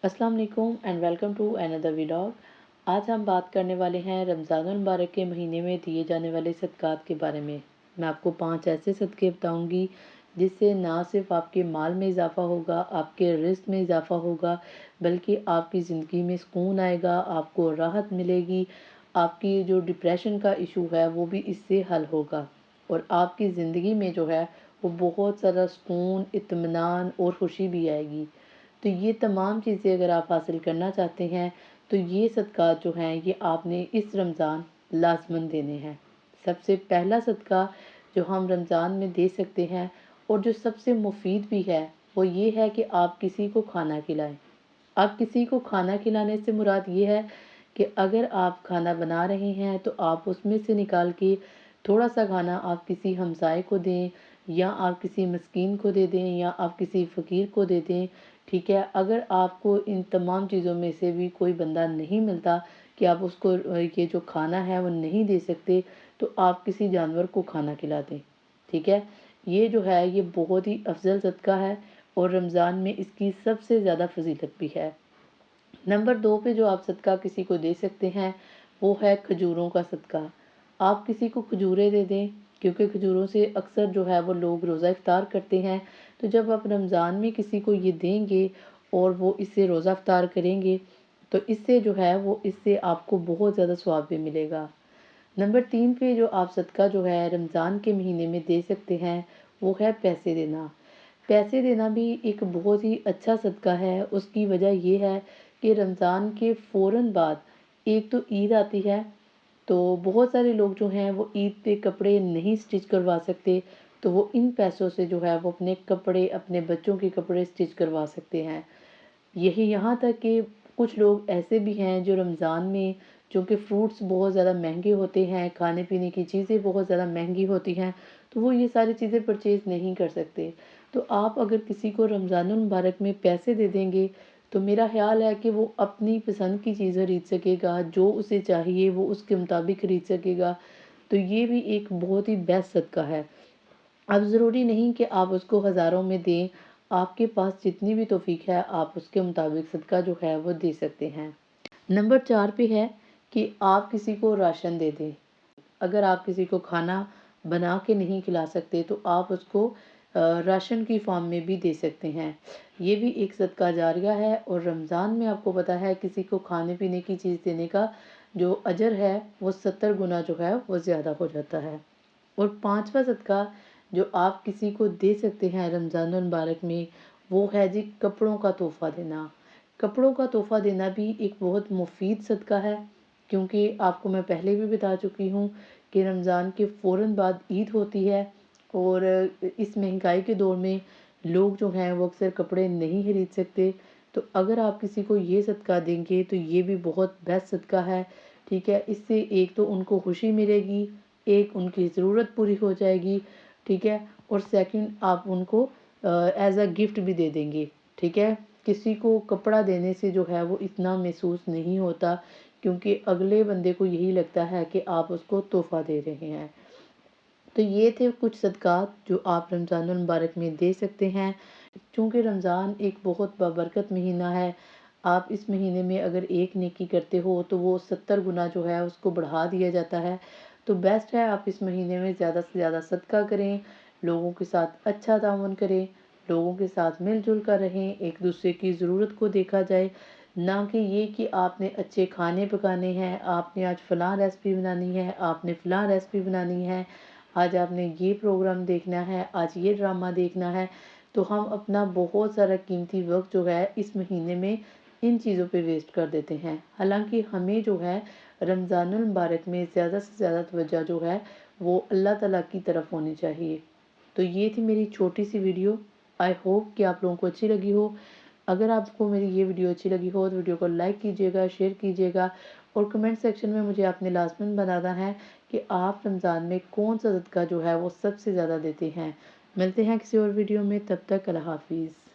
अस्सलाम वालेकुम and welcome to another vlog. आज हम बात करने वाले हैं रमज़ान मुबारक के महीने में दिए जाने वाले सदक़ात के बारे में। मैं आपको 5 ऐसे सदक़े बताऊंगी जिससे ना सिर्फ आपके माल में इजाफ़ा होगा, आपके रिज़्क़ में इजाफ़ा होगा, बल्कि आपकी ज़िंदगी में सुकून आएगा, आपको राहत मिलेगी, आपकी जो डिप्रेशन का इशू है वो भी इससे हल होगा और आपकी ज़िंदगी में जो है वो बहुत सारा सुकून, इत्मीनान और खुशी भी आएगी। तो ये तमाम चीज़ें अगर आप हासिल करना चाहते हैं तो ये सदक़ात जो हैं ये आपने इस रमज़ान लाज़मन देने हैं। सबसे पहला सदका जो हम रमज़ान में दे सकते हैं और जो सबसे मुफीद भी है वो ये है कि आप किसी को खाना खिलाएं। आप किसी को खाना खिलाने से मुराद ये है कि अगर आप खाना बना रहे हैं तो आप उसमें से निकाल के थोड़ा सा खाना आप किसी हमसाए को दें, या आप किसी मस्कीन को दे दें, या आप किसी फ़कीर को दे दें। ठीक है, अगर आपको इन तमाम चीज़ों में से भी कोई बंदा नहीं मिलता कि आप उसको ये जो खाना है वो नहीं दे सकते, तो आप किसी जानवर को खाना खिला दें। ठीक है, ये जो है ये बहुत ही अफजल सदका है और रमज़ान में इसकी सबसे ज़्यादा फजीलत भी है। नंबर 2 पे जो आप सदका किसी को दे सकते हैं वो है खजूरों का सदका। आप किसी को खजूरें दे दें, क्योंकि खजूरों से अक्सर जो है वो लोग रोज़ा इफ्तार करते हैं। तो जब आप रमज़ान में किसी को ये देंगे और वो इससे रोज़ा इफ्तार करेंगे तो इससे जो है वो इससे आपको बहुत ज़्यादा सवाब भी मिलेगा। नंबर 3 पे जो आप सदका जो है रमज़ान के महीने में दे सकते हैं वो है पैसे देना। पैसे देना भी एक बहुत ही अच्छा सदका है। उसकी वजह ये है कि रमज़ान के फ़ौरन बाद एक तो ईद आती है, तो बहुत सारे लोग जो हैं वो ईद पे कपड़े नहीं स्टिच करवा सकते, तो वो इन पैसों से जो है वो अपने कपड़े, अपने बच्चों के कपड़े स्टिच करवा सकते हैं। यही यहाँ तक कि कुछ लोग ऐसे भी हैं जो रमज़ान में, चूँकि फ्रूट्स बहुत ज़्यादा महंगे होते हैं, खाने पीने की चीज़ें बहुत ज़्यादा महंगी होती हैं, तो वो ये सारी चीज़ें परचेज़ नहीं कर सकते। तो आप अगर किसी को रमज़ानुल मुबारक में पैसे दे देंगे तो मेरा ख़्याल है कि वो अपनी पसंद की चीज़ खरीद सकेगा, जो उसे चाहिए वो उसके मुताबिक खरीद सकेगा। तो ये भी एक बहुत ही बेस्ट सदका है। अब ज़रूरी नहीं कि आप उसको हज़ारों में दें, आपके पास जितनी भी तौफ़ीक है आप उसके मुताबिक सदका जो है वो दे सकते हैं। नंबर 4 पे है कि आप किसी को राशन दे दें। अगर आप किसी को खाना बना के नहीं खिला सकते तो आप उसको राशन की फॉर्म में भी दे सकते हैं। ये भी एक सदका जारिया है और रमज़ान में आपको पता है किसी को खाने पीने की चीज़ देने का जो अजर है वो 70 गुना जो है वो ज़्यादा हो जाता है। और 5वां सदका जो आप किसी को दे सकते हैं रमज़ानुल मुबारक में वो है जी कपड़ों का तोहफ़ा देना। कपड़ों का तोहफ़ा देना भी एक बहुत मुफीद सदका है, क्योंकि आपको मैं पहले भी बता चुकी हूँ कि रमज़ान के फ़ौरन बाद ईद होती है और इस महंगाई के दौर में लोग जो हैं वो अक्सर कपड़े नहीं खरीद सकते। तो अगर आप किसी को ये सदका देंगे तो ये भी बहुत बेस्ट सदका है। ठीक है, इससे एक तो उनको खुशी मिलेगी, एक उनकी ज़रूरत पूरी हो जाएगी। ठीक है, और सेकंड आप उनको एज अ गिफ्ट भी दे देंगे। ठीक है, किसी को कपड़ा देने से जो है वो इतना महसूस नहीं होता, क्योंकि अगले बंदे को यही लगता है कि आप उसको तोहफ़ा दे रहे हैं। तो ये थे कुछ सदक़ात जो आप रमज़ानुल मुबारक में दे सकते हैं। चूँकि रमज़ान एक बहुत बाबरकत महीना है, आप इस महीने में अगर एक नेकी करते हो तो वो 70 गुना जो है उसको बढ़ा दिया जाता है। तो बेस्ट है आप इस महीने में ज़्यादा से ज़्यादा सदका करें, लोगों के साथ अच्छा ताउन करें, लोगों के साथ मिल-जुल कर रहें, एक दूसरे की ज़रूरत को देखा जाए। ना कि ये कि आपने अच्छे खाने पकाने हैं, आपने आज फ़लाँ रेसिपी बनानी है, आपने फ़लाँ रेसिपी बनानी है, आज आपने ये प्रोग्राम देखना है, आज ये ड्रामा देखना है। तो हम अपना बहुत सारा कीमती वक़्त जो है इस महीने में इन चीज़ों पे वेस्ट कर देते हैं। हालाँकि हमें जो है रमज़ानुल मुबारक में ज़्यादा से ज़्यादा तवज्जो जो है वो अल्लाह ताला की तरफ होनी चाहिए। तो ये थी मेरी छोटी-सी वीडियो। आई होप कि आप लोगों को अच्छी लगी हो। अगर आपको मेरी ये वीडियो अच्छी लगी हो तो वीडियो को लाइक कीजिएगा, शेयर कीजिएगा और कमेंट सेक्शन में मुझे आपने लाज़िमन बताना है कि आप रमज़ान में कौन-सा सदका जो है वो सबसे ज़्यादा देते हैं। मिलते हैं किसी और वीडियो में, तब तक अल्लाह हाफ़िज़।